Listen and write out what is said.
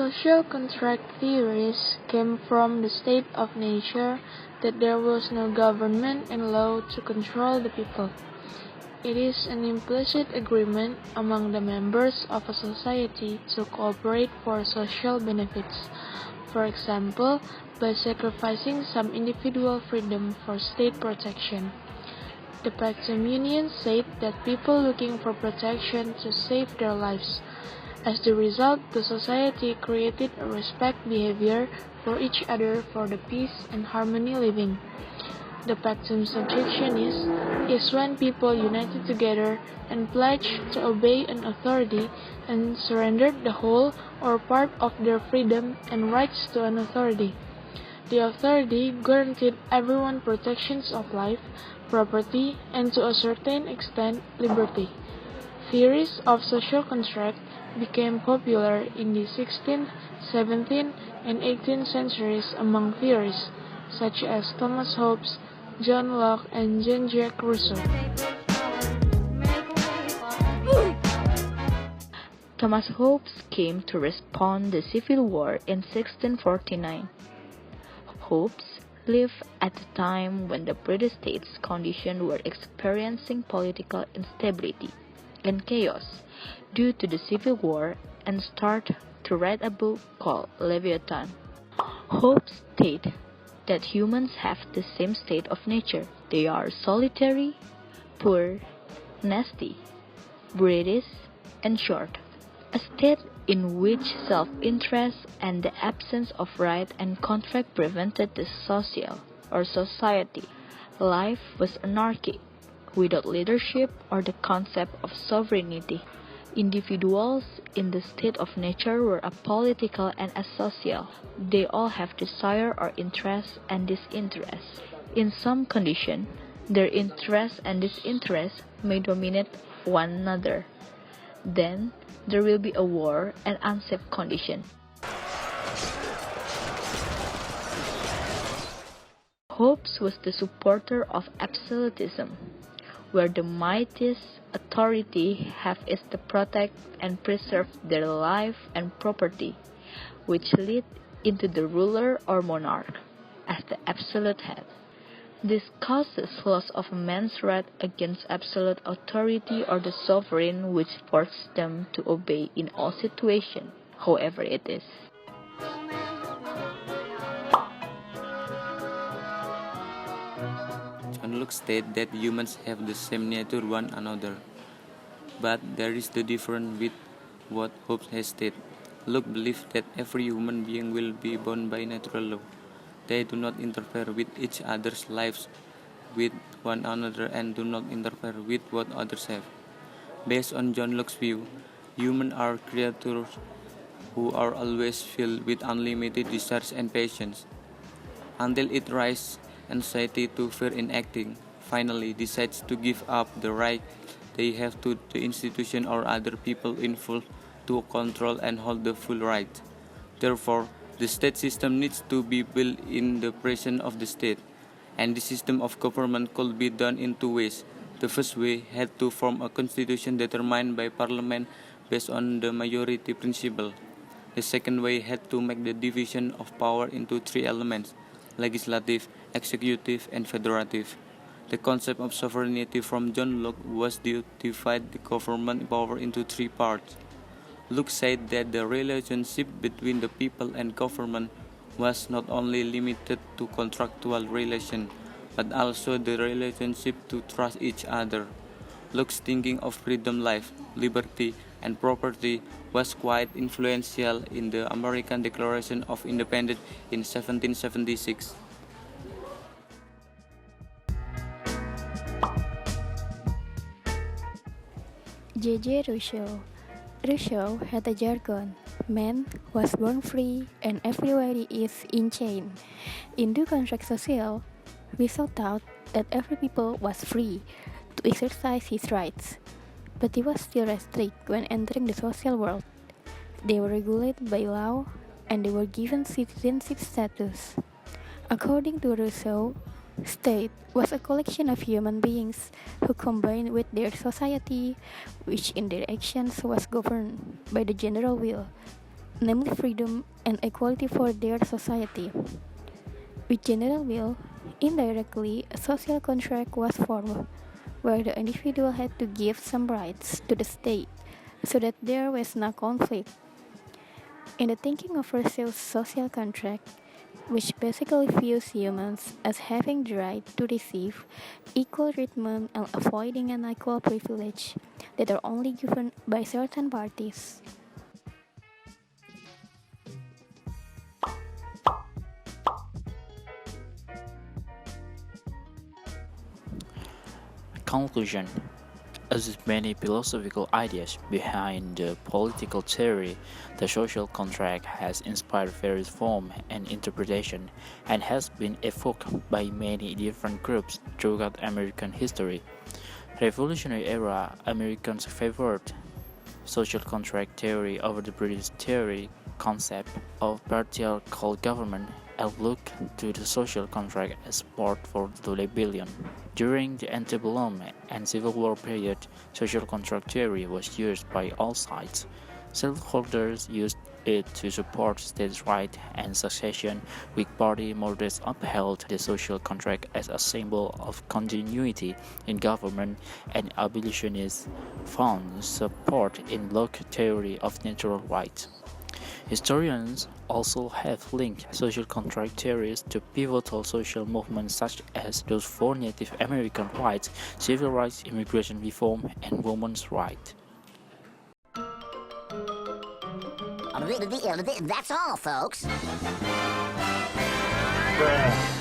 Social contract theories came from the state of nature that there was no government and law to control the people. It is an implicit agreement among the members of a society to cooperate for social benefits, for example, by sacrificing some individual freedom for state protection. The Pactum Union said that people looking for protection to save their lives. As the result, the society created a respect behavior for each other for the peace and harmony living. The Pactum's objection is when people united together and pledged to obey an authority and surrendered the whole or part of their freedom and rights to an authority. The authority guaranteed everyone protections of life, property, and to a certain extent, liberty. Theories of social contract became popular in the 16th, 17th, and 18th centuries among theorists such as Thomas Hobbes, John Locke, and Jean-Jacques Rousseau. Thomas Hobbes came to respond the Civil War in 1649. Hobbes lived at a time when the British state's conditions were experiencing political instability and chaos due to the Civil War and started to write a book called Leviathan. Hobbes stated that humans have the same state of nature. They are solitary, poor, nasty, British, and short. A state in which self-interest and the absence of right and contract prevented the society. Life was anarchic, without leadership or the concept of sovereignty. Individuals in the state of nature were apolitical and asocial. They all have desire or interest and disinterest. In some condition, their interest and disinterest may dominate one another. Then there will be a war and unsafe condition. Hobbes was the supporter of absolutism, where the mightiest authority have is to protect and preserve their life and property, which lead into the ruler or monarch as the absolute head. This causes loss of a man's right against absolute authority or the sovereign, which forces them to obey in all situations, however it is. John Locke stated that humans have the same nature one another, but there is the difference with what Hobbes has stated. Locke believed that every human being will be bound by natural law. They do not interfere with each other's lives with one another and do not interfere with what others have. Based on John Locke's view, humans are creatures who are always filled with unlimited desires and passions, until it raises anxiety to fear in acting, finally decides to give up the right they have to the institution or other people involved to control and hold the full right. Therefore, the state system needs to be built in the presence of the state, and the system of government could be done in two ways. The first way had to form a constitution determined by parliament based on the majority principle. The second way had to make the division of power into three elements: legislative, executive, and federative. The concept of sovereignty from John Locke was to divide the government power into three parts. Locke said that the relationship between the people and government was not only limited to contractual relation, but also the relationship to trust each other. Locke's thinking of freedom, life, liberty, and property was quite influential in the American Declaration of Independence in 1776. J.J. Rousseau had a jargon: man was born free and everybody is in chain. In the contract social, Rousseau thought that every people was free to exercise his rights, but he was still restricted when entering the social world. They were regulated by law and they were given citizenship status. According to Rousseau, state was a collection of human beings who combined with their society, which in their actions was governed by the general will. namely freedom and equality for their society. With general will, indirectly, a social contract was formed, where the individual had to give some rights to the state so that there was no conflict. In the thinking of Rousseau's social contract, which basically views humans as having the right to receive equal treatment and avoiding unequal privilege that are only given by certain parties. Conclusion. As with many philosophical ideas behind the political theory, the social contract has inspired various forms and interpretation and has been evoked by many different groups throughout American history. Revolutionary era Americans favored social contract theory over the British theory concept of patriarchal government and looked to the social contract as support for the rebellion. During the antebellum and Civil War period, social contract theory was used by all sides. Slaveholders used it to support states' rights and succession. Whig Party moderates upheld the social contract as a symbol of continuity in government, and abolitionists found support in Locke theory of natural rights. Historians also have linked social contract theories to pivotal social movements such as those for Native American rights, civil rights, immigration reform, and women's rights. That's all, folks. Bruh.